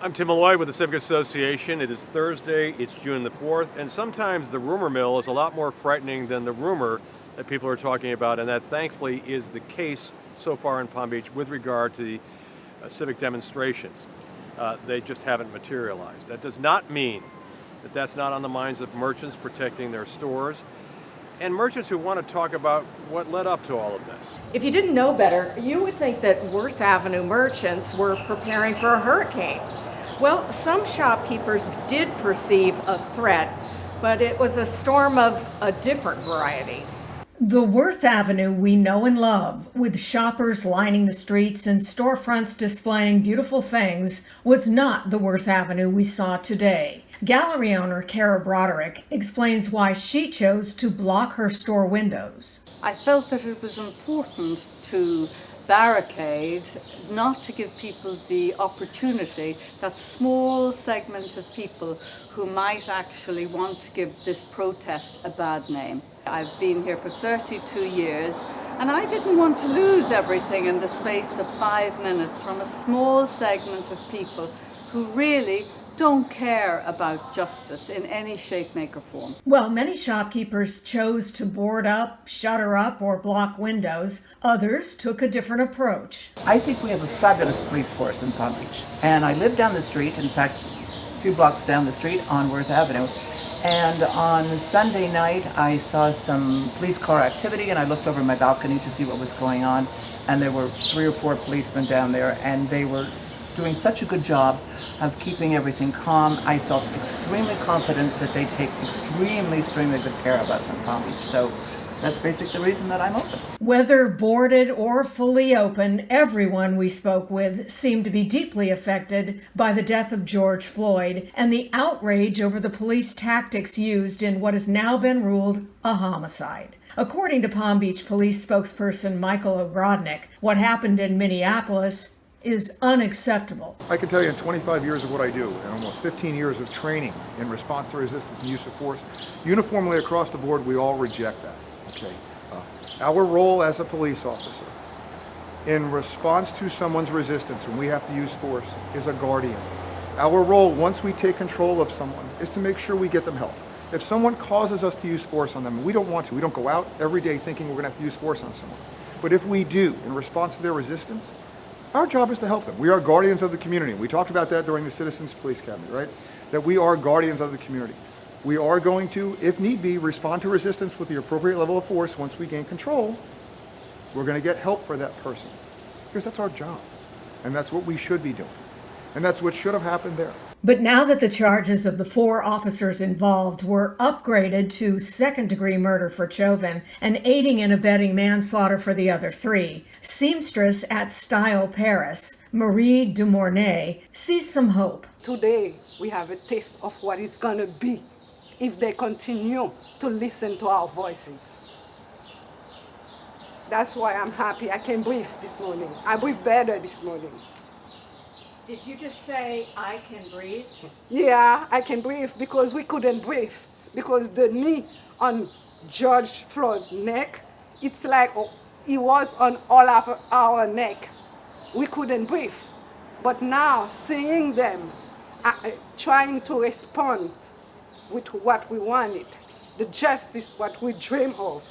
I'm Tim Malloy with the Civic Association. It is Thursday, it's June the 4th, and sometimes the rumor mill is a lot more frightening than the rumor that people are talking about, and that thankfully is the case so far in Palm Beach with regard to the civic demonstrations. They just haven't materialized. That does not mean that that's not on the minds of merchants protecting their stores, and merchants who want to talk about what led up to all of this. If you didn't know better, you would think that Worth Avenue merchants were preparing for a hurricane. Well, some shopkeepers did perceive a threat, but it was a storm of a different variety. The Worth Avenue we know and love, with shoppers lining the streets and storefronts displaying beautiful things, was not the Worth Avenue we saw today. Gallery owner Kara Broderick explains why she chose to block her store windows. I felt that it was important to barricade, not to give people the opportunity, that small segment of people who might actually want to give this protest a bad name. I've been here for 32 years and I didn't want to lose everything in the space of 5 minutes from a small segment of people who really don't care about justice in any shape, make, or form. Well, many shopkeepers chose to board up, shutter up, or block windows. Others took a different approach. I think we have a fabulous police force in Palm Beach. And I live down the street, in fact, a few blocks down the street on Worth Avenue. And on Sunday night, I saw some police car activity, and I looked over my balcony to see what was going on. And there were 3 or 4 policemen down there, and they were doing such a good job of keeping everything calm. I felt extremely confident that they take extremely good care of us in Palm Beach. So that's basically the reason that I'm open. Whether boarded or fully open, everyone we spoke with seemed to be deeply affected by the death of George Floyd and the outrage over the police tactics used in what has now been ruled a homicide. According to Palm Beach Police spokesperson Michael Ogrodnik, what happened in Minneapolis is unacceptable. I can tell you in 25 years of what I do and almost 15 years of training in response to resistance and use of force, uniformly across the board, we all reject that. Okay. Our role as a police officer in response to someone's resistance when we have to use force is a guardian. Our role, once we take control of someone, is to make sure we get them help. If someone causes us to use force on them, and we don't want to, we don't go out every day thinking we're going to have to use force on someone. But if we do, in response to their resistance, our job is to help them. We are guardians of the community. We talked about that during the Citizens Police Academy, right? That we are guardians of the community. We are going to, if need be, respond to resistance with the appropriate level of force. Once we gain control, we're going to get help for that person. Because that's our job. And that's what we should be doing. And that's what should have happened there. But now that the charges of the 4 officers involved were upgraded to second-degree murder for Chauvin and aiding and abetting manslaughter for the other 3, seamstress at Style Paris, Marie Dumornay, sees some hope. Today, we have a taste of what it's going to be if they continue to listen to our voices. That's why I'm happy I can breathe this morning. I breathe better this morning. Did you just say, I can breathe? Yeah, I can breathe because we couldn't breathe. Because the knee on George Floyd's neck, it's like it was on all of our neck. We couldn't breathe. But now, seeing them trying to respond with what we wanted, the justice what we dream of,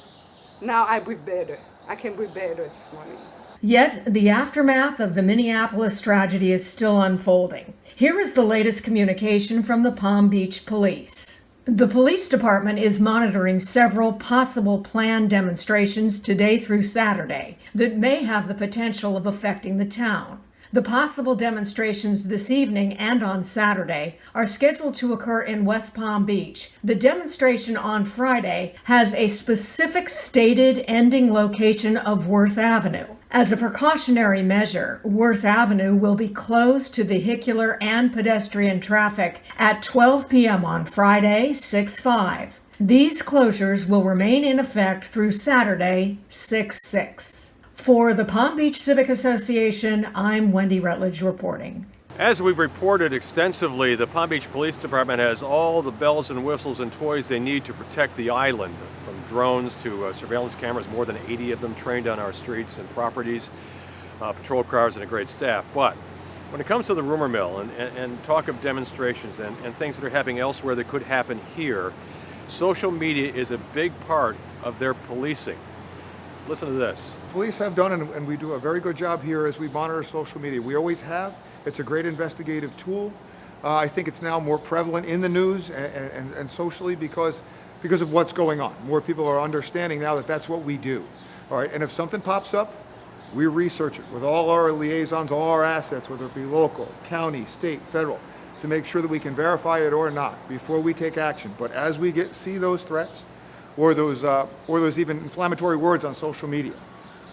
now I breathe better. I can breathe better this morning. Yet, the aftermath of the Minneapolis tragedy is still unfolding. Here is the latest communication from the Palm Beach Police. The police department is monitoring several possible planned demonstrations today through Saturday that may have the potential of affecting the town. The possible demonstrations this evening and on Saturday are scheduled to occur in West Palm Beach. The demonstration on Friday has a specific stated ending location of Worth Avenue. As a precautionary measure, Worth Avenue will be closed to vehicular and pedestrian traffic at 12 p.m. on Friday, 6/5. These closures will remain in effect through Saturday, 6/6. For the Palm Beach Civic Association, I'm Wendy Rutledge reporting. As we've reported extensively, the Palm Beach Police Department has all the bells and whistles and toys they need to protect the island, from drones to surveillance cameras, more than 80 of them trained on our streets and properties, patrol cars, and a great staff. But When it comes to the rumor mill and talk of demonstrations and things that are happening elsewhere that could happen here, social media is a big part of their policing. Listen to this. Police have done, and we do a very good job here as we monitor social media. We always have. It's a great investigative tool. I think it's now more prevalent in the news and socially because of what's going on. More people are understanding now that that's what we do. All right, and if something pops up, we research it with all our liaisons, all our assets, whether it be local, county, state, federal, to make sure that we can verify it or not before we take action. But as we see those threats or those even inflammatory words on social media,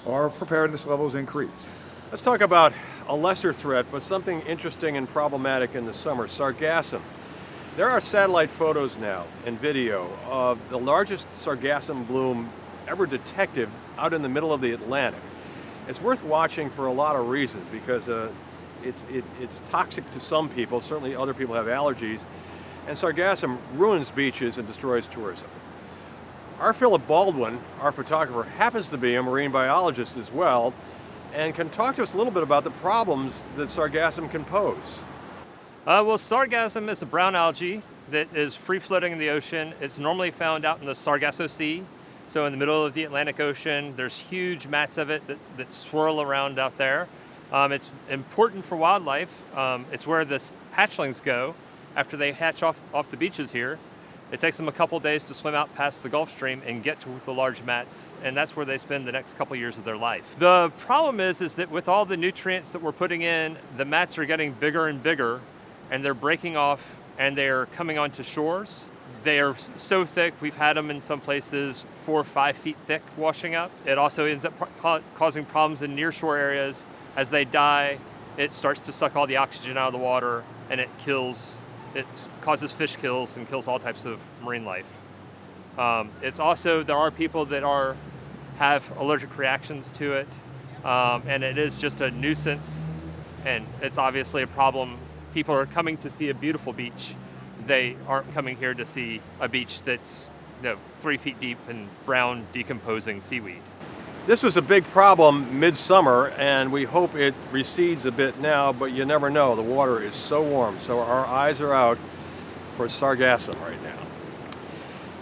our preparedness levels increase. Let's talk about a lesser threat, but something interesting and problematic in the summer, Sargassum. There are satellite photos now and video of the largest Sargassum bloom ever detected out in the middle of the Atlantic. It's worth watching for a lot of reasons because it's toxic to some people, certainly other people have allergies, and Sargassum ruins beaches and destroys tourism. Our Philip Baldwin, our photographer, happens to be a marine biologist as well, and can talk to us a little bit about the problems that Sargassum can pose. Well, Sargassum is a brown algae that is free-floating in the ocean. It's normally found out in the Sargasso Sea. So in the middle of the Atlantic Ocean, there's huge mats of it that swirl around out there. It's important for wildlife. It's where the hatchlings go after they hatch off the beaches here. It takes them a couple days to swim out past the Gulf Stream and get to the large mats, and that's where they spend the next couple years of their life. The problem is that with all the nutrients that we're putting in, the mats are getting bigger and bigger, and they're breaking off and they're coming onto shores. They are so thick, we've had them in some places 4 or 5 feet thick washing up. It also ends up causing problems in nearshore areas. As they die, it starts to suck all the oxygen out of the water, and it causes fish kills and kills all types of marine life. It's also, there are people that have allergic reactions to it, and it is just a nuisance, and it's obviously a problem. People are coming to see a beautiful beach. They aren't coming here to see a beach that's 3 feet deep in brown decomposing seaweed. This was a big problem midsummer, and we hope it recedes a bit now, but you never know. The water is so warm, so our eyes are out for Sargassum right now.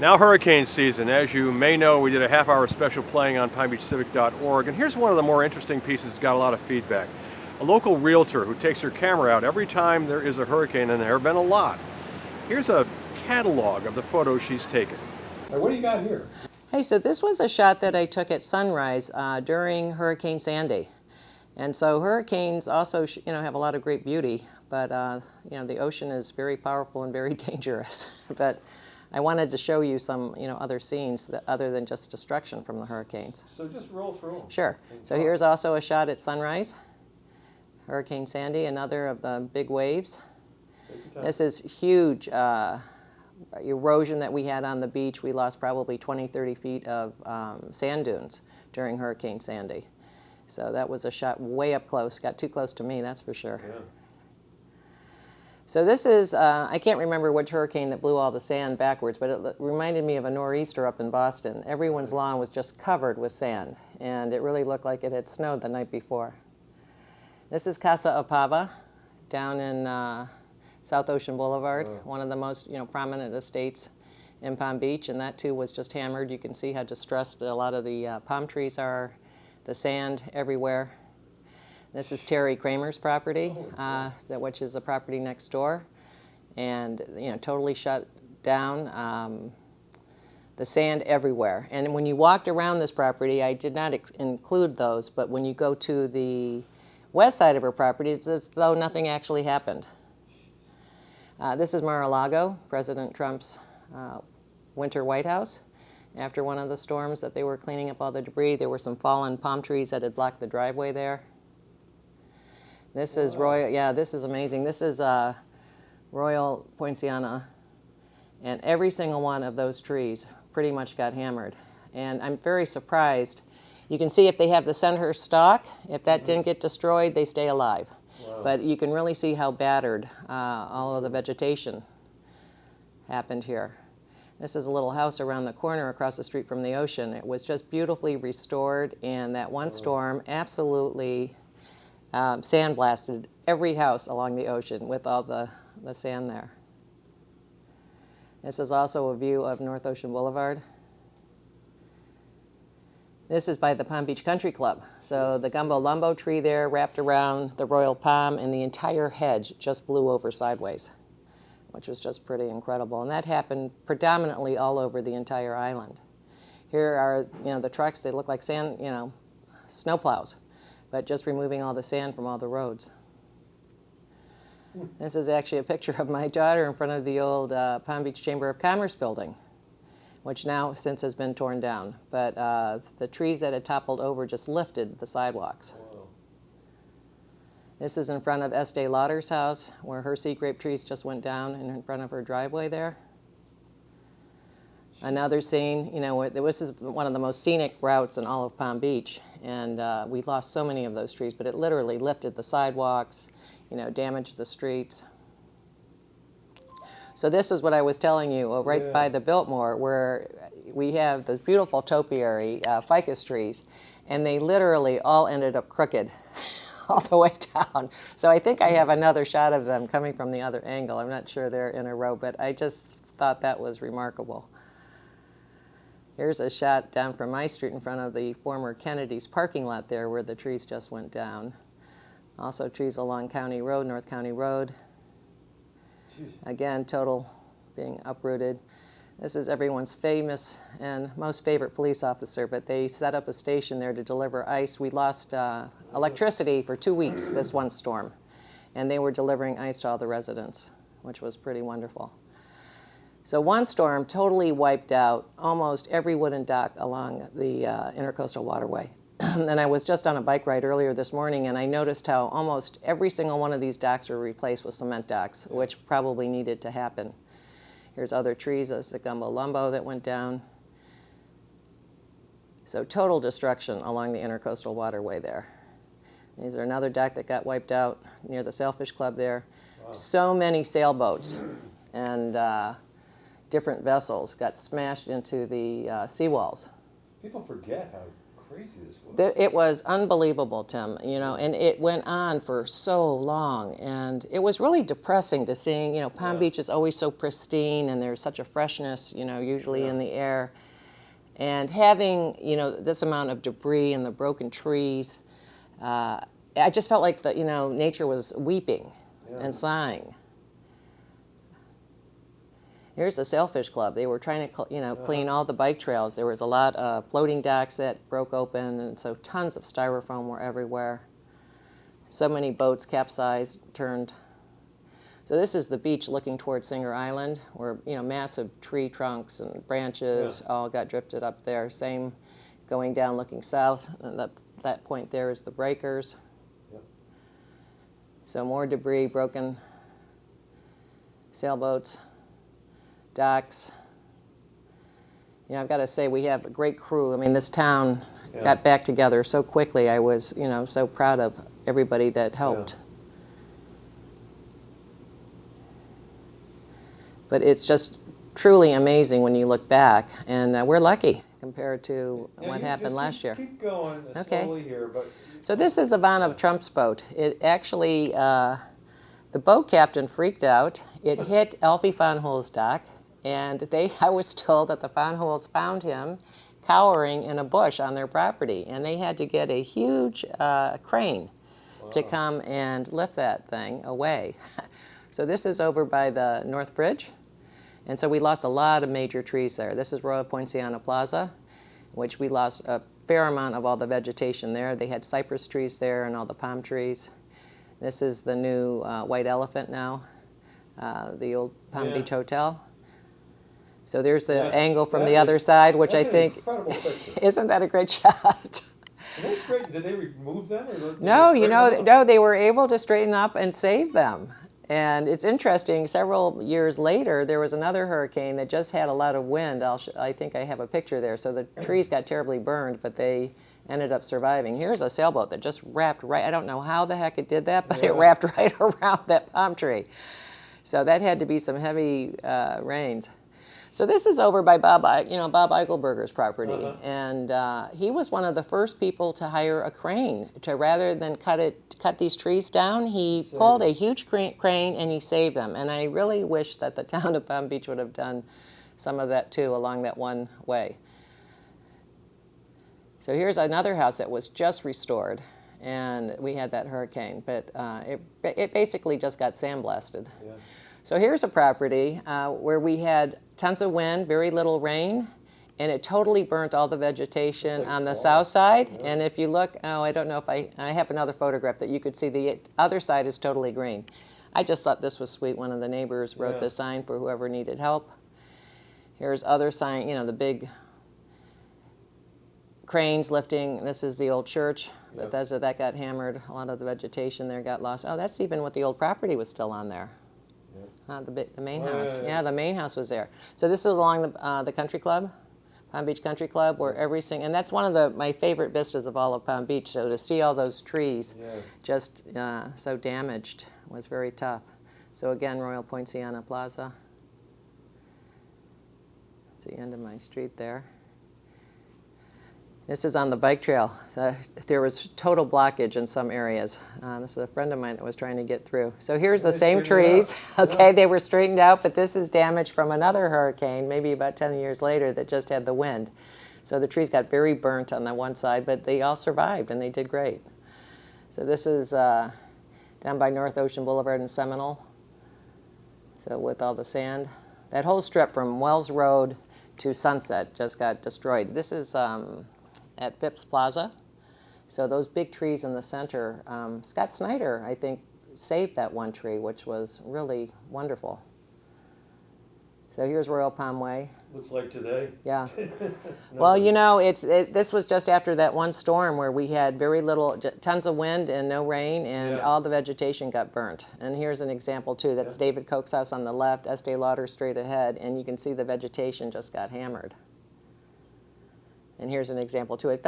Now hurricane season. As you may know, we did a half-hour special playing on PalmBeachCivic.org, and here's one of the more interesting pieces that got a lot of feedback. A local realtor who takes her camera out every time there is a hurricane, and there have been a lot. Here's a catalog of the photos she's taken. Now, what do you got here? Hey, so this was a shot that I took at sunrise during Hurricane Sandy. And so hurricanes also, have a lot of great beauty, but, the ocean is very powerful and very dangerous. But I wanted to show you some, other scenes other than just destruction from the hurricanes. So just roll through them. Sure. So here's also a shot at sunrise. Hurricane Sandy, another of the big waves. This is huge erosion that we had on the beach. We lost probably 20, 30 feet of sand dunes during Hurricane Sandy. So that was a shot way up close. Got too close to me, that's for sure. Yeah. So this is, I can't remember which hurricane that blew all the sand backwards, but it reminded me of a nor'easter up in Boston. Everyone's lawn was just covered with sand, and it really looked like it had snowed the night before. This is Casa Apava down in South Ocean Boulevard, one of the most prominent estates in Palm Beach, and that too was just hammered. You can see how distressed a lot of the palm trees are, the sand everywhere. This is Terry Kramer's property, which is the property next door, and totally shut down. The sand everywhere. And when you walked around this property, I did not include those, but when you go to the west side of her property, it's as though nothing actually happened. This is Mar-a-Lago, President Trump's winter White House. After one of the storms that they were cleaning up all the debris, there were some fallen palm trees that had blocked the driveway there. This is Royal, this is amazing. This is Royal Poinciana, and every single one of those trees pretty much got hammered. And I'm very surprised. You can see if they have the center stalk, if that didn't get destroyed, they stay alive. Wow. But you can really see how battered all of the vegetation happened here. This is a little house around the corner across the street from the ocean. It was just beautifully restored, and that one storm absolutely sandblasted every house along the ocean with all the sand there. This is also a view of North Ocean Boulevard. This is by the Palm Beach Country Club. So the gumbo lumbo tree there wrapped around the royal palm, and the entire hedge just blew over sideways, which was just pretty incredible. And that happened predominantly all over the entire island. Here are, the trucks, they look like sand, snow plows, but just removing all the sand from all the roads. This is actually a picture of my daughter in front of the old Palm Beach Chamber of Commerce building, which now since has been torn down. But the trees that had toppled over just lifted the sidewalks. Wow. This is in front of Estee Lauder's house, where her sea grape trees just went down in front of her driveway there. Another scene, this is one of the most scenic routes in all of Palm Beach, and we lost so many of those trees, but it literally lifted the sidewalks, damaged the streets. So this is what I was telling you, right by the Biltmore, where we have those beautiful topiary ficus trees, and they literally all ended up crooked all the way down. So I think I have another shot of them coming from the other angle. I'm not sure they're in a row, but I just thought that was remarkable. Here's a shot down from my street in front of the former Kennedy's parking lot there, where the trees just went down. Also trees along County Road, North County Road. Jeez. Again, total being uprooted. This is everyone's famous and most favorite police officer, but they set up a station there to deliver ice. We lost electricity for 2 weeks this one storm, and they were delivering ice to all the residents, which was pretty wonderful. So one storm totally wiped out almost every wooden dock along the Intercoastal Waterway. And I was just on a bike ride earlier this morning, and I noticed how almost every single one of these docks were replaced with cement docks, which probably needed to happen. Here's other trees, there's the gumbo lumbo that went down. So total destruction along the Intercoastal Waterway there. These are another dock that got wiped out near the Sailfish Club there. Wow. So many sailboats and different vessels got smashed into the seawalls. People forget how crazy this was. It was unbelievable, Tim, and it went on for so long, and it was really depressing to seeing, Palm Beach is always so pristine, and there's such a freshness, usually in the air, and having, this amount of debris and the broken trees, I just felt like nature was weeping and sighing. Here's the Sailfish Club. They were trying to, clean all the bike trails. There was a lot of floating docks that broke open, and so tons of styrofoam were everywhere. So many boats capsized, turned. So this is the beach looking towards Singer Island, where, massive tree trunks and branches all got drifted up there. Same going down looking south, and that point there is the breakers. Yep. So more debris, broken sailboats. Docks. I've got to say we have a great crew. I mean, this town got back together so quickly. I was, so proud of everybody that helped. Yeah. But it's just truly amazing when you look back, and we're lucky compared to what happened last year. Keep going slowly here, but. So this is Ivana Trump's boat. It actually, the boat captain freaked out. It hit Alfie Fonhol's dock. And I was told that the Fonhols found him cowering in a bush on their property, and they had to get a huge crane to come and lift that thing away. So this is over by the North Bridge, and so we lost a lot of major trees there. This is Royal Poinciana Plaza, which we lost a fair amount of all the vegetation there. They had cypress trees there and all the palm trees. This is the new White Elephant now, the old Palm Beach Hotel. So there's the angle from the other side, which I think, isn't that a great shot? Did they remove them? Or no, they were able to straighten up and save them. And it's interesting, several years later, there was another hurricane that just had a lot of wind. I think I have a picture there. So the trees got terribly burned, but they ended up surviving. Here's a sailboat that just wrapped right, I don't know how the heck it did that, but it wrapped right around that palm tree. So that had to be some heavy rains. So this is over by Bob Eichelberger's property, and he was one of the first people to hire a crane to, rather than cut these trees down. He pulled a huge crane and he saved them. And I really wish that the town of Palm Beach would have done some of that too along that one way. So here's another house that was just restored, and we had that hurricane, but it basically just got sandblasted. Yeah. So here's a property where we had tons of wind, very little rain, and it totally burnt all the vegetation on the south side. Yeah. And if you look, I don't know if I have another photograph that you could see, the other side is totally green. I just thought this was sweet. One of the neighbors wrote the sign for whoever needed help. Here's other sign, the big cranes lifting. This is the old church. Yep. Bethesda, that got hammered. A lot of the vegetation there got lost. Oh, that's even what the old property was still on there. The main house. Yeah, the main house was there. So this is along the country club, Palm Beach Country Club, where and that's one of my favorite vistas of all of Palm Beach. So to see all those trees just so damaged was very tough. So again, Royal Poinciana Plaza. That's the end of my street there. This is on the bike trail. There was total blockage in some areas. This is a friend of mine that was trying to get through. So here's the same trees. Okay, they were straightened out, but this is damage from another hurricane, maybe about 10 years later, that just had the wind. So the trees got very burnt on the one side, but they all survived and they did great. So this is down by North Ocean Boulevard in Seminole. So with all the sand. That whole strip from Wells Road to Sunset just got destroyed. This is at Phipps Plaza. So those big trees in the center, Scott Snyder, I think, saved that one tree, which was really wonderful. So here's Royal Palm Way. Looks like today. Yeah. Well, this was just after that one storm where we had very little, tons of wind and no rain, and all the vegetation got burnt. And here's an example too. That's David Koch's house on the left, Estee Lauder straight ahead, and you can see the vegetation just got hammered. And here's an example too. It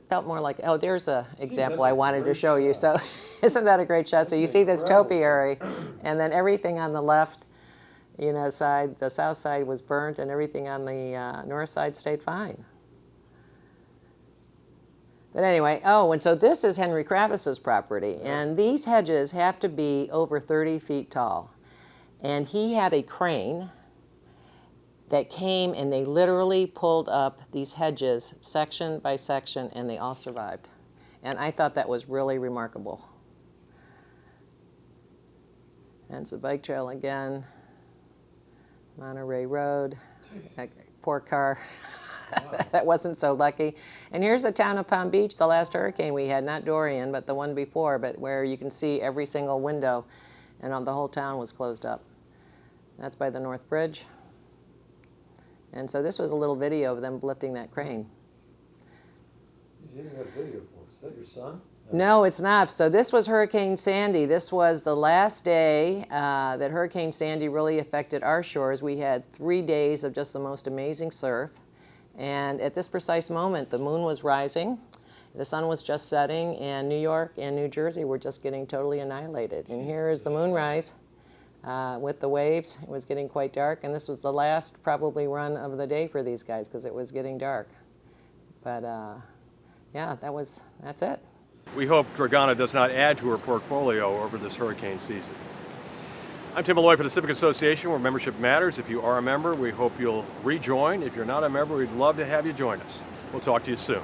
felt more like, there's an example I wanted to show you. So isn't that a great shot? So you see this topiary, and then everything on the left, side, the south side was burnt, and everything on the north side stayed fine. But anyway, and so this is Henry Kravis's property, and these hedges have to be over 30 feet tall. And he had a crane that came and they literally pulled up these hedges section by section, and they all survived. And I thought that was really remarkable. And it's the bike trail again, Monterey Road, poor car. That wasn't so lucky. And here's the town of Palm Beach, the last hurricane we had, not Dorian, but the one before, but where you can see every single window, and the whole town was closed up. That's by the North Bridge. And so this was a little video of them lifting that crane. You didn't have video for us. Is that your son? No, it's not. So this was Hurricane Sandy. This was the last day that Hurricane Sandy really affected our shores. We had 3 days of just the most amazing surf. And at this precise moment, the moon was rising, the sun was just setting, and New York and New Jersey were just getting totally annihilated. And here is the moonrise. With the waves, it was getting quite dark, and this was the last probably run of the day for these guys because it was getting dark. But that's it. We hope Dragana does not add to her portfolio over this hurricane season. I'm Tim Malloy for the Civic Association, where membership matters. If you are a member, we hope you'll rejoin. If you're not a member, we'd love to have you join us. We'll talk to you soon.